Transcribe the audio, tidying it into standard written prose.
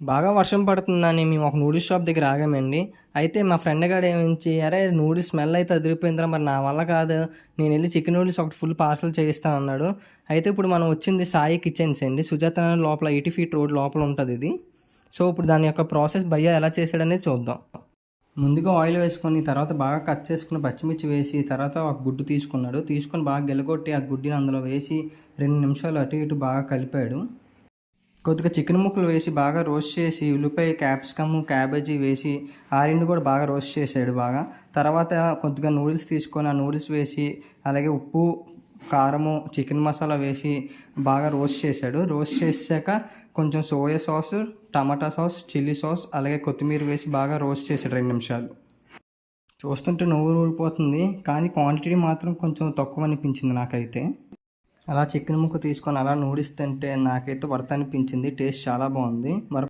బాగా వర్షం పడుతుందని మేము ఒక నూడిల్స్ షాప్ దగ్గర ఆగామండి. అయితే మా ఫ్రెండ్ గాడు ఏమించి, "అరే! నూడిల్స్ స్మెల్ అయితే అదిరిపోయిందిరా! మరి నా వల్ల కాదు. నేనెళ్ళి చికెన్ నూడిల్స్ ఒకటి ఫుల్ పార్సెల్ చేయిస్తా" అన్నాడు. అయితే ఇప్పుడు మనం వచ్చింది సాయి కిచెన్స్ అండి. సుజాత నగర్ లోపల 80 ఫీట్ రోడ్ లోపల ఉంటదిది. సో, ఇప్పుడు దాని యొక్క ప్రాసెస్ భయ్యా ఎలా చేశాడనేది చూద్దాం. ముందుగా ఆయిల్ వేసుకొని, తర్వాత బాగా కట్ చేసుకున్న పచ్చిమిర్చి వేసి, తర్వాత ఒక గుడ్డు తీసుకున్నాడు. తీసుకొని బాగా గిలగొట్టి ఆ గుడ్డిని అందులో వేసి 2 నిమిషాలు అటు ఇటు బాగా కలిపాడు. కొద్దిగా చికెన్ ముక్కలు వేసి బాగా రోస్ట్ చేసి, ఉల్లిపాయ, క్యాప్సికమ్, క్యాబేజీ వేసి ఆ 2 కూడా బాగా రోస్ట్ చేసాడు బాగా. తర్వాత కొద్దిగా నూడిల్స్ తీసుకొని ఆ నూడిల్స్ వేసి, అలాగే ఉప్పు, కారము, చికెన్ మసాలా వేసి బాగా రోస్ట్ చేశాడు. రోస్ట్ చేసాక కొంచెం సోయా సాస్, టమాటా సాస్, చిల్లీ సాస్, అలాగే కొత్తిమీర వేసి బాగా రోస్ట్ చేశాడు 2 నిమిషాలు. చూస్తుంటే నోరు ఊరిపోతుంది. కానీ క్వాంటిటీ మాత్రం కొంచెం తక్కువ అనిపించింది నాకైతే. అలా చికెన్ ముక్క తీసుకొని అలా నూడిల్స్ తింటే నాకైతే వర్త్ అనిపించింది. టేస్ట్ చాలా బాగుంది.